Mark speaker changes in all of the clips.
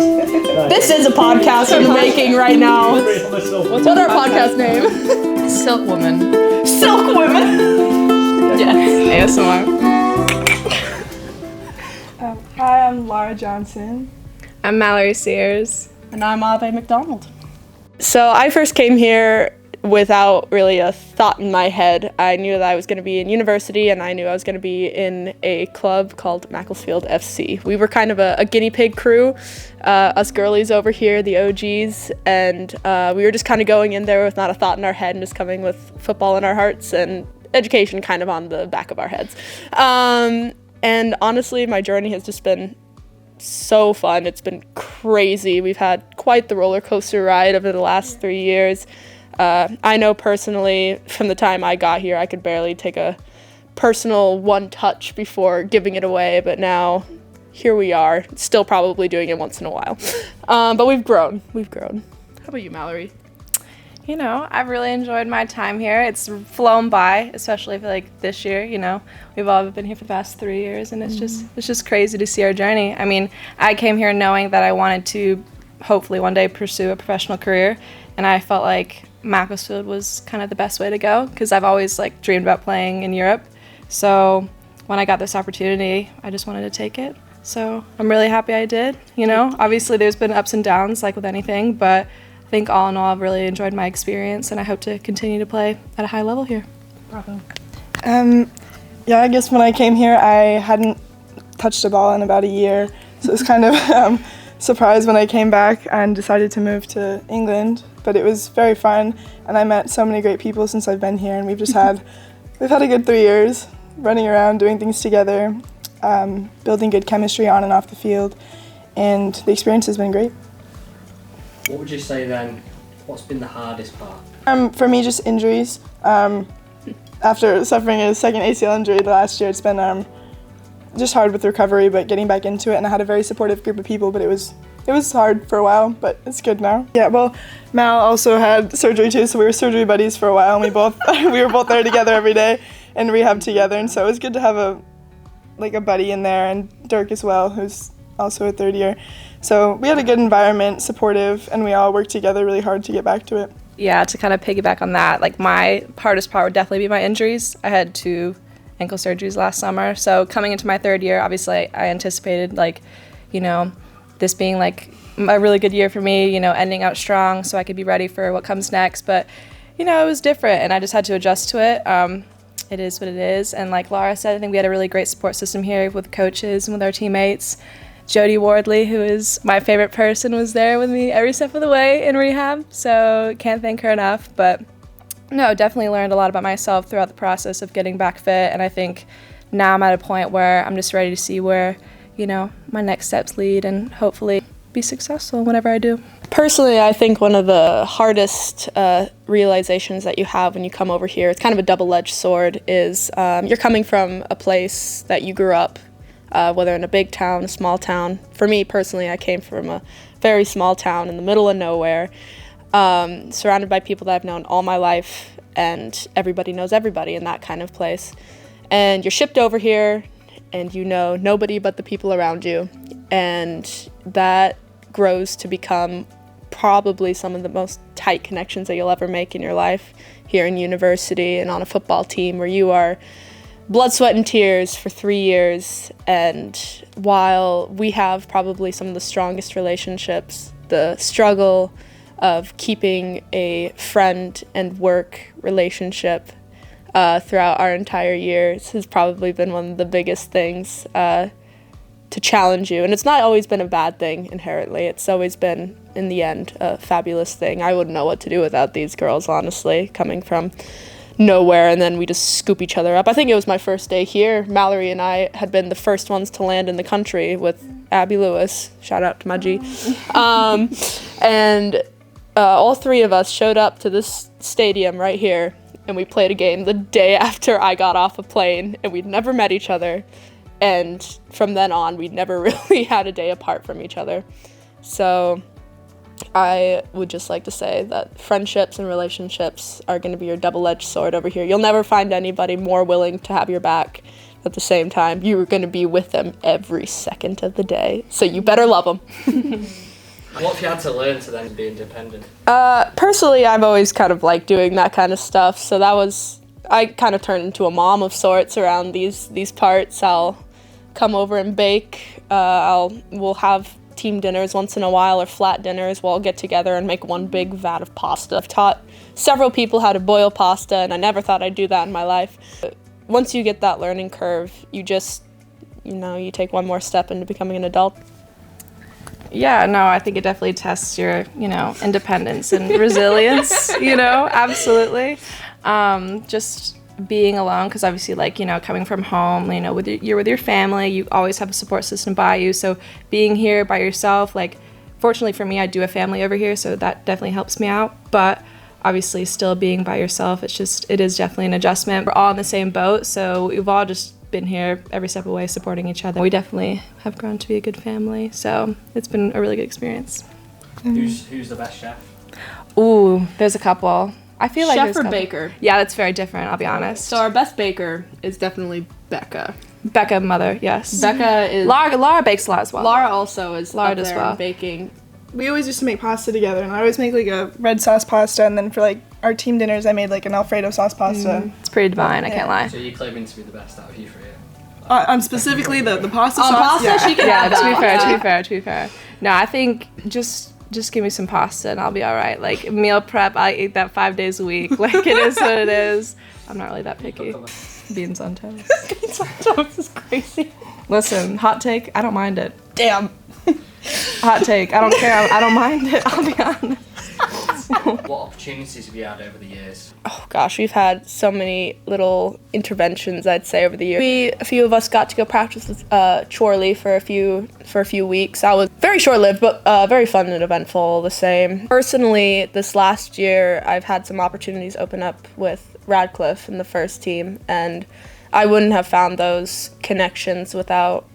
Speaker 1: This is a podcast in the making right now. What's our podcast name?
Speaker 2: Silk Woman.
Speaker 1: Silk Women.
Speaker 2: Yes. ASMR.
Speaker 3: Hi, I'm Laura Johnson.
Speaker 2: I'm Mallory Sears.
Speaker 1: And I'm Ave McDonald. So I first came here without really a thought in my head. I knew that I was going to be in university, and I knew I was going to be in a club called Macclesfield FC. We were kind of a guinea pig crew, us girlies over here, the OGs, and we were just kind of going in there with not a thought in our head and just coming with football in our hearts and education kind of on the back of our heads. And honestly, my journey has just been so fun. It's been crazy. We've had quite the roller coaster ride over the last 3 years. I know personally, from the time I got here, I could barely take a personal one touch before giving it away, but now here we are, still probably doing it once in a while. But we've grown. How about you, Mallory?
Speaker 2: You know, I've really enjoyed my time here. It's flown by, especially for like this year. You know, we've all been here for the past 3 years, and it's just crazy to see our journey. I mean, I came here knowing that I wanted to hopefully one day pursue a professional career, and I felt like Macclesfield was kind of the best way to go because I've always like dreamed about playing in Europe. So when I got this opportunity, I just wanted to take it. So I'm really happy I did. You know, obviously there's been ups and downs like with anything, but I think all in all I've really enjoyed my experience, and I hope to continue to play at a high level here.
Speaker 1: Bravo.
Speaker 3: Yeah, I guess when I came here, I hadn't touched a ball in about a year, so it was kind of surprised when I came back and decided to move to England. But it was very fun, and I met so many great people since I've been here, and we've had a good 3 years running around, doing things together, building good chemistry on and off the field, and the experience has been great.
Speaker 4: What would you say then, what's been the hardest part?
Speaker 3: For me, just injuries. After suffering a second ACL injury the last year, it's been just hard with recovery, but getting back into it, and I had a very supportive group of people, but it was hard for a while, but it's good now. Yeah, well, Mal also had surgery too, so we were surgery buddies for a while, and we were both there together every day and rehab together, and so it was good to have a buddy in there, and Dirk as well, who's also a third year. So we had a good environment, supportive, and we all worked together really hard to get back to it.
Speaker 2: Yeah, to kind of piggyback on that, like my hardest part would definitely be my injuries. I had 2 ankle surgeries last summer, so coming into my third year, obviously I anticipated this being like a really good year for me, ending out strong so I could be ready for what comes next. But, it was different, and I just had to adjust to it. It is what it is. And like Laura said, I think we had a really great support system here with coaches and with our teammates. Jody Wardley, who is my favorite person, was there with me every step of the way in rehab, so can't thank her enough. But no, definitely learned a lot about myself throughout the process of getting back fit, and I think now I'm at a point where I'm just ready to see where my next steps lead and hopefully be successful whenever I do.
Speaker 1: Personally, I think one of the hardest realizations that you have when you come over here, it's kind of a double-edged sword, is you're coming from a place that you grew up, whether in a big town, a small town. For me personally, I came from a very small town in the middle of nowhere, surrounded by people that I've known all my life, and everybody knows everybody in that kind of place. And you're shipped over here, and you know nobody but the people around you, and that grows to become probably some of the most tight connections that you'll ever make in your life here in university and on a football team where you are blood, sweat, and tears for 3 years. And while we have probably some of the strongest relationships, the struggle of keeping a friend and work relationship throughout our entire years has probably been one of the biggest things to challenge you. And it's not always been a bad thing inherently. It's always been, in the end, a fabulous thing. I wouldn't know what to do without these girls, honestly, coming from nowhere, and then we just scoop each other up. I think it was my first day here. Mallory and I had been the first ones to land in the country with Abby Lewis. Shout out to my G. And all 3 of us showed up to this stadium right here, and we played a game the day after I got off a plane, and we'd never met each other. And from then on, we'd never really had a day apart from each other. So I would just like to say that friendships and relationships are going to be your double-edged sword over here. You'll never find anybody more willing to have your back. At the same time, you're going to be with them every second of the day. So you better love them.
Speaker 4: What have you had to learn to then be independent?
Speaker 1: Personally, I've always kind of liked doing that kind of stuff, so I kind of turned into a mom of sorts around these parts. I'll come over and bake. We'll have team dinners once in a while, or flat dinners. We'll all get together and make one big vat of pasta. I've taught several people how to boil pasta, and I never thought I'd do that in my life. But once you get that learning curve, you just, you take one more step into becoming an adult.
Speaker 2: Yeah, no, I think it definitely tests your, independence and resilience, absolutely. Just being alone, because obviously, coming from home, you're with your family, you always have a support system by you. So being here by yourself, fortunately for me, I do have family over here, so that definitely helps me out. But obviously, still being by yourself, it is definitely an adjustment. We're all in the same boat, so we've all just been here every step of the way supporting each other. We definitely have grown to be a good family, so it's been a really good experience.
Speaker 4: Who's the best chef?
Speaker 2: Ooh, there's a couple. I feel like
Speaker 1: Chef
Speaker 2: there's a
Speaker 1: or
Speaker 2: couple.
Speaker 1: baker?
Speaker 2: Yeah, that's very different, I'll be honest.
Speaker 1: So our best baker is definitely Becca.
Speaker 2: Becca, mother, yes.
Speaker 1: Becca is...
Speaker 2: Lara bakes a lot as well.
Speaker 1: Laura also is
Speaker 2: Laura
Speaker 1: up
Speaker 2: does
Speaker 1: there
Speaker 2: well.
Speaker 1: in baking.
Speaker 3: We always used to make pasta together, and I always make a red sauce pasta, and then for our team dinners, I made an Alfredo sauce pasta.
Speaker 2: It's pretty divine, I can't lie.
Speaker 4: So you're claiming to be the best out of you three?
Speaker 3: On specifically the pasta
Speaker 1: On
Speaker 3: sauce.
Speaker 1: pasta, she can
Speaker 2: Yeah,
Speaker 1: have
Speaker 2: to be
Speaker 1: that.
Speaker 2: fair, to be fair. No, I think just give me some pasta and I'll be all right. Meal prep, I eat that 5 days a week. It is what it is. I'm not really that picky. Beans on toast.
Speaker 1: Beans on toast is crazy.
Speaker 2: Listen, hot take, I don't mind it.
Speaker 1: Damn.
Speaker 2: Hot take, I don't care. I don't mind it, I'll be honest.
Speaker 4: What opportunities have you had over the years?
Speaker 1: Oh gosh, we've had so many little interventions, I'd say, over the years. A few of us got to go practice with Chorley for a few weeks. That was very short-lived, but very fun and eventful all the same. Personally, this last year, I've had some opportunities open up with Radcliffe in the first team, and I wouldn't have found those connections without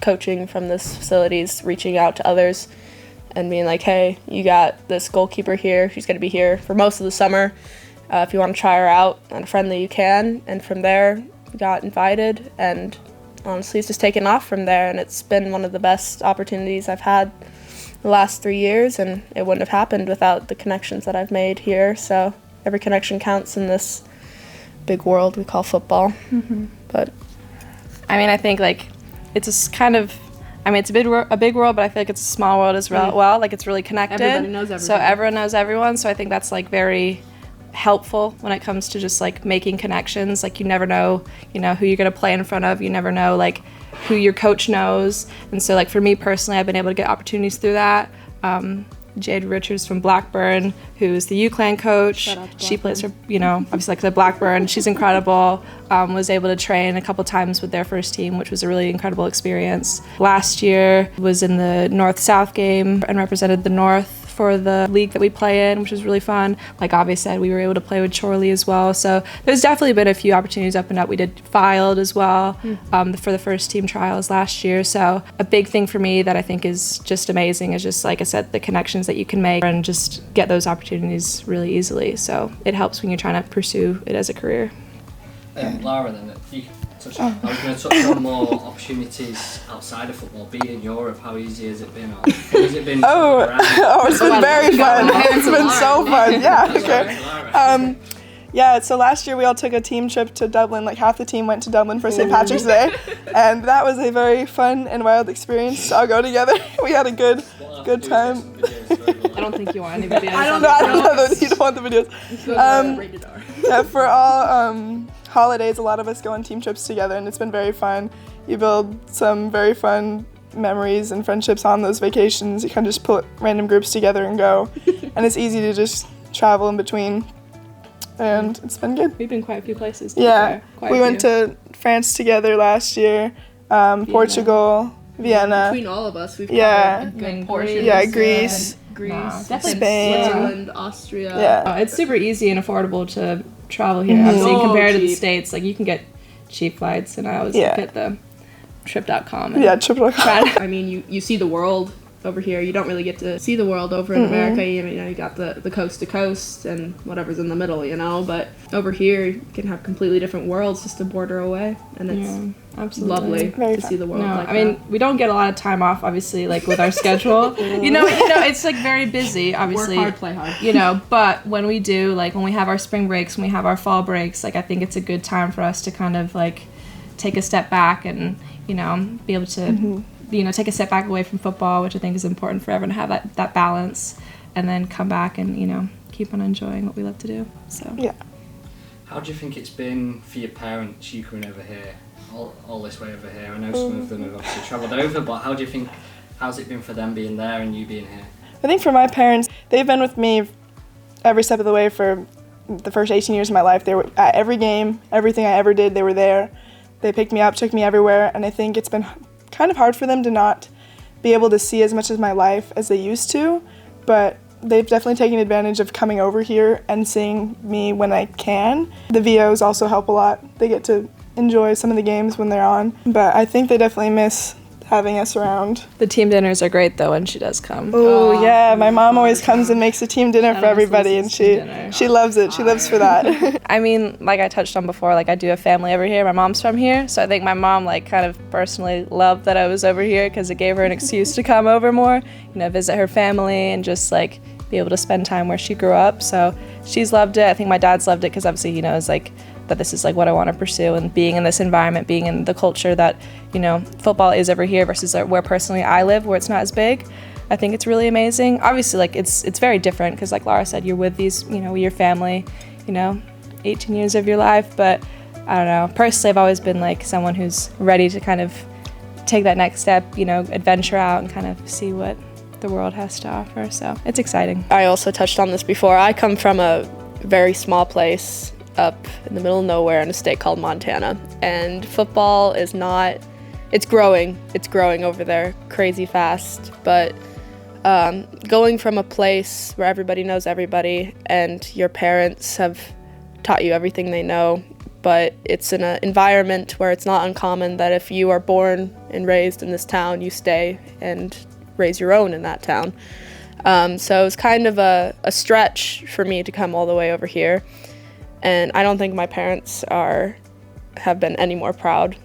Speaker 1: coaching from this facilities, reaching out to others and being like, hey, you got this goalkeeper here. She's going to be here for most of the summer. If you want to try her out on a friendly, you can. And from there, we got invited, and honestly, it's just taken off from there. And it's been one of the best opportunities I've had the last 3 years, and it wouldn't have happened without the connections that I've made here. So every connection counts in this big world we call football. Mm-hmm. But
Speaker 2: I think it's a kind of... it's a big world, but I feel like it's a small world as well. It's really connected.
Speaker 1: Everybody knows everybody.
Speaker 2: So everyone knows everyone. So I think that's very helpful when it comes to just making connections. You never know, who you're gonna play in front of. You never know who your coach knows. And so for me personally, I've been able to get opportunities through that. Jade Richards from Blackburn, who is the UCLan coach. She plays for, obviously the Blackburn. She's incredible. Was able to train a couple times with their first team, which was a really incredible experience. Last year was in the North-South game and represented the North for the league that we play in, which was really fun. Like Avi said, we were able to play with Chorley as well. So there's definitely been a few opportunities opened up. We did Filed as well for the first team trials last year. So a big thing for me that I think is just amazing is just, like I said, the connections that you can make and just get those opportunities really easily. So it helps when you're trying to pursue it as a career.
Speaker 4: Lara, then, I was going to touch on more opportunities outside of football. Being in Europe, how easy has it been? Or has it been
Speaker 3: It's been very fun. It's been so fun. Yeah, okay. So last year we all took a team trip to Dublin. Half the team went to Dublin for St. Patrick's Day, and that was a very fun and wild experience to all go together. We had a good time.
Speaker 2: I don't think you want any videos.
Speaker 3: I don't know. You don't want the videos. Yeah, for all holidays, a lot of us go on team trips together, and it's been very fun. You build some very fun memories and friendships on those vacations. You kind of just put random groups together and go, and it's easy to just travel in between, and it's been good.
Speaker 2: We've been quite a few places.
Speaker 3: Yeah, we went to France together last year, Portugal, Vienna.
Speaker 1: Between all of us, we've
Speaker 3: Yeah.
Speaker 1: covered a good portion.
Speaker 3: Yeah, Greece.
Speaker 1: Definitely
Speaker 3: Spain.
Speaker 1: Switzerland, Austria.
Speaker 3: Yeah.
Speaker 2: It's super easy and affordable to travel here. Obviously, compared to the States, you can get cheap flights, and I always look at the trip.com.
Speaker 3: Yeah, trip.com.
Speaker 1: I mean, you see the world over here. You don't really get to see the world over in America. You got the coast to coast and whatever's in the middle, but over here you can have completely different worlds just a border away, and it's
Speaker 2: absolutely
Speaker 1: lovely
Speaker 3: Very
Speaker 1: to
Speaker 3: fun.
Speaker 1: see the world like
Speaker 2: I mean,
Speaker 1: that.
Speaker 2: we don't get a lot of time off, obviously, like with our schedule. It's like very busy, obviously.
Speaker 1: Work hard, play hard.
Speaker 2: But when we do, like when we have our spring breaks, when we have our fall breaks, like I think it's a good time for us to kind of like take a step back and, be able to, take a step back away from football, which I think is important for everyone to have that balance, and then come back and, keep on enjoying what we love to do. So
Speaker 3: Yeah.
Speaker 4: How do you think it's been for your parents, you coming over here, all this way over here? I know some of them have obviously travelled over, but how's it been for them being there and you being here?
Speaker 3: I think for my parents, they've been with me every step of the way for the first 18 years of my life. They were at every game, everything I ever did, they were there. They picked me up, took me everywhere, and I think it's been kind of hard for them to not be able to see as much of my life as they used to, but they've definitely taken advantage of coming over here and seeing me when I can. The VOs also help a lot. They get to enjoy some of the games when they're on, but I think they definitely miss having us around.
Speaker 2: the team dinners are great though when she does come.
Speaker 3: Oh yeah, my mom always comes and makes a team dinner for everybody, and she loves it. She lives for that.
Speaker 2: I mean, like I touched on before, like I do have family over here. My mom's from here, so I think my mom like kind of personally loved that I was over here because it gave her an excuse to come over more, visit her family and just like be able to spend time where she grew up. So she's loved it. I think my dad's loved it because obviously he knows like that this is like what I want to pursue, and being in this environment, being in the culture that football is over here versus where personally I live, where it's not as big. I think it's really amazing. Obviously, like it's very different because, like Laura said, you're with these, with your family, 18 years of your life. But I don't know. Personally, I've always been like someone who's ready to kind of take that next step, adventure out and kind of see what the world has to offer. So it's exciting.
Speaker 1: I also touched on this before. I come from a very small place up in the middle of nowhere in a state called Montana, and football is not, it's growing over there crazy fast, but going from a place where everybody knows everybody and your parents have taught you everything they know, but it's in an environment where it's not uncommon that if you are born and raised in this town, you stay and raise your own in that town. So it's kind of a stretch for me to come all the way over here. And I don't think my parents have been any more proud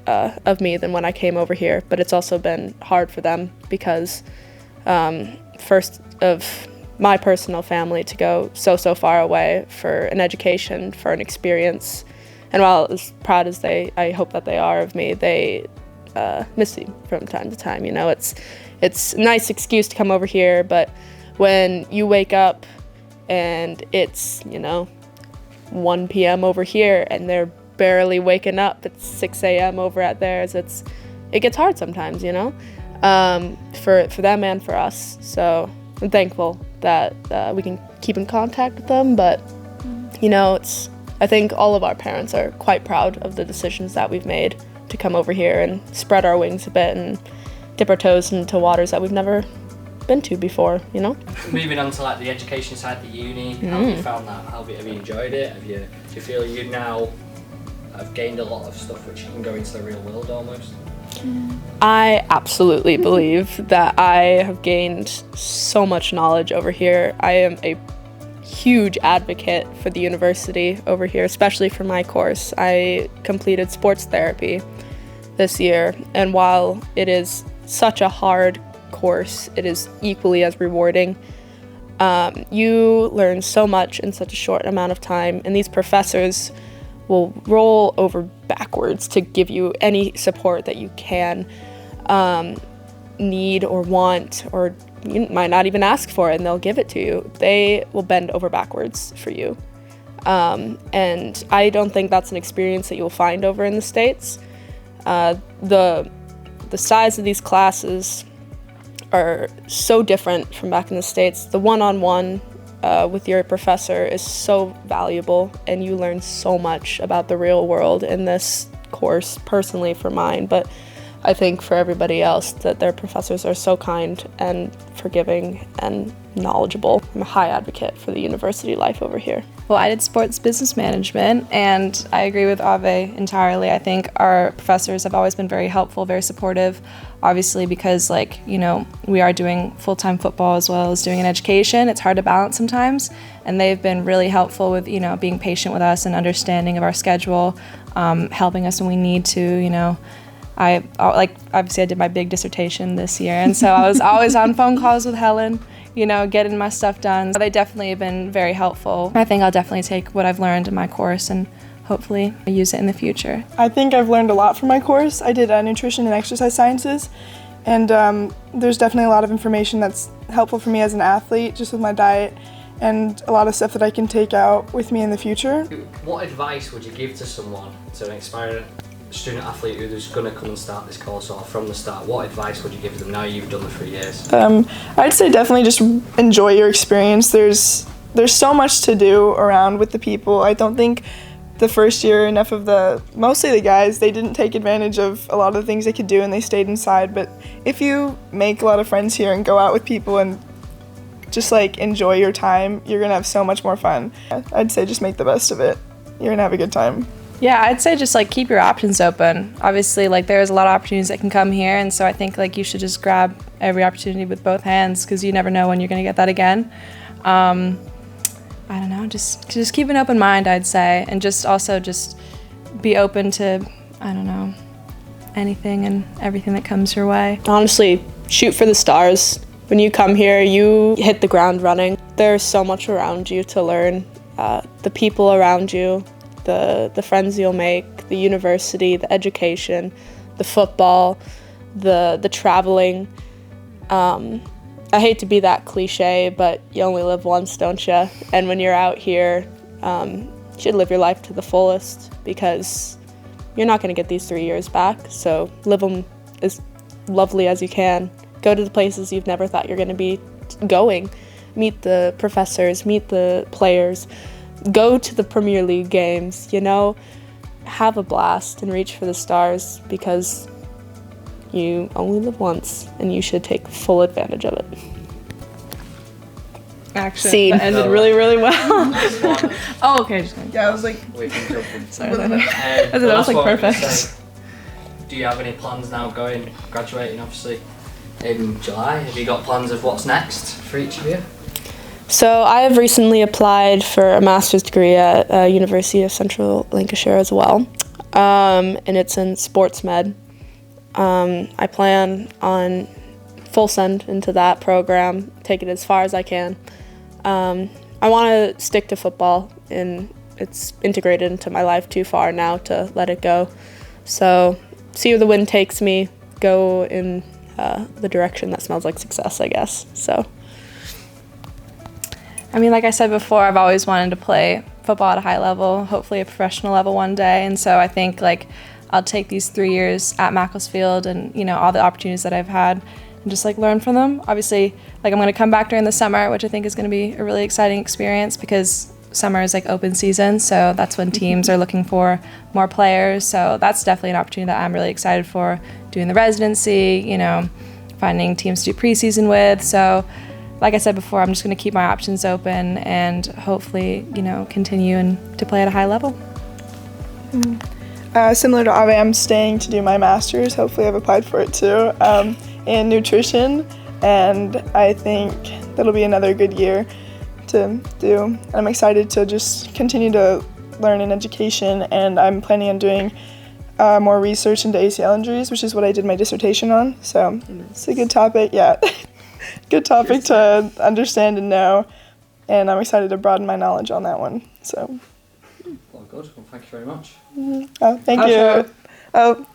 Speaker 1: of me than when I came over here. But it's also been hard for them because first of my personal family to go so far away for an education, for an experience. And while as proud as I hope that they are of me, they miss me from time to time. It's a nice excuse to come over here, but when you wake up and it's 1 p.m. over here and they're barely waking up, it's 6 a.m. over at theirs, it gets hard sometimes, for them and for us. So I'm thankful that we can keep in contact with them, but I think all of our parents are quite proud of the decisions that we've made to come over here and spread our wings a bit and dip our toes into waters that we've never been to before,
Speaker 4: Moving on to like the education side, the uni, how have you found that? Have you enjoyed it? Do you feel you now have gained a lot of stuff which you can go into the real world almost?
Speaker 1: I absolutely believe that I have gained so much knowledge over here. I am a huge advocate for the university over here, especially for my course. I completed sports therapy this year, and while it is such a hard course, it is equally as rewarding. You learn so much in such a short amount of time, and these professors will roll over backwards to give you any support that you can need or want, or you might not even ask for it, and they'll give it to you. They will bend over backwards for you. And I don't think that's an experience that you'll find over in the States. The size of these classes are so different from back in the States. The one-on-one with your professor is so valuable, and you learn so much about the real world in this course, personally for mine. But I think for everybody else that their professors are so kind and forgiving and knowledgeable. I'm a high advocate for the university life over here.
Speaker 2: Well, I did sports business management, and I agree with Ave entirely. I think our professors have always been very helpful, very supportive, obviously because, like, you know, we are doing full-time football as well as doing an education. It's hard to balance sometimes, and they've been really helpful with, you know, being patient with us and understanding of our schedule, helping us when we need to, you know. Obviously I did my big dissertation this year, and so I was always on phone calls with Helen, you know, getting my stuff done. They definitely have been very helpful. I think I'll definitely take what I've learned in my course and hopefully use it in the future.
Speaker 3: I think I've learned a lot from my course. I did nutrition and exercise sciences, and there's definitely a lot of information that's helpful for me as an athlete, just with my diet, and a lot of stuff that I can take out with me in the future.
Speaker 4: What advice would you give to someone, to an aspiring student athlete who's going to come and start this course, or from the start? What advice would you give them now you've done the 3 years?
Speaker 3: I'd say definitely just enjoy your experience. There's so much to do around with the people. I don't think the first year mostly the guys, they didn't take advantage of a lot of the things they could do and they stayed inside. But if you make a lot of friends here and go out with people and just like enjoy your time, you're gonna have so much more fun. I'd say just make the best of it. You're gonna have a good time.
Speaker 2: Yeah, I'd say just like keep your options open. Obviously, like there's a lot of opportunities that can come here, and so I think like you should just grab every opportunity with both hands because you never know when you're going to get that again. I don't know, just keep an open mind, I'd say, and just be open to, I don't know, anything and everything that comes your way.
Speaker 1: Honestly, shoot for the stars. When you come here, you hit the ground running. There's so much around you to learn. The people around you, the friends you'll make, the university, the education, the football, the traveling. I hate to be that cliche, but you only live once, don't you? And when you're out here, you should live your life to the fullest because you're not going to get these 3 years back. So live them as lovely as you can. Go to the places you've never thought you're going to be going. Meet the professors, meet the players. Go to the Premier League games, you know, have a blast and reach for the stars because you only live once and you should take full advantage of it.
Speaker 2: Actually,
Speaker 1: Scene.
Speaker 2: that ended really, really well. Oh, okay. Just
Speaker 3: Yeah, I was like,
Speaker 4: We can jump in.
Speaker 2: sorry. That
Speaker 4: The
Speaker 2: was
Speaker 4: last
Speaker 2: like
Speaker 4: one,
Speaker 2: perfect.
Speaker 4: do you have any plans now graduating obviously in July? Have you got plans of what's next for each of you?
Speaker 1: So I have recently applied for a master's degree at University of Central Lancashire as well, and it's in sports med. I plan on full send into that program, take it as far as I can. I want to stick to football, and it's integrated into my life too far now to let it go. So see where the wind takes me, go in the direction that smells like success, I guess. So.
Speaker 2: I mean, like I said before, I've always wanted to play football at a high level, hopefully a professional level one day. And so I think like I'll take these 3 years at Macclesfield and, you know, all the opportunities that I've had and just like learn from them. Obviously, like I'm going to come back during the summer, which I think is going to be a really exciting experience because summer is like open season. So that's when teams are looking for more players. So that's definitely an opportunity that I'm really excited for, doing the residency, you know, finding teams to do preseason with. So like I said before, I'm just going to keep my options open and hopefully, you know, continue to play at a high level.
Speaker 3: Similar to Ave, I'm staying to do my master's. Hopefully I've applied for it too, in nutrition, and I think that'll be another good year to do. And I'm excited to just continue to learn in education, and I'm planning on doing more research into ACL injuries, which is what I did my dissertation on. So it's a good topic, yeah. Good topic to understand and know, and I'm excited to broaden my knowledge on that one. So.
Speaker 4: Well, good. Well, thank you very much.
Speaker 3: Oh, thank you. Oh.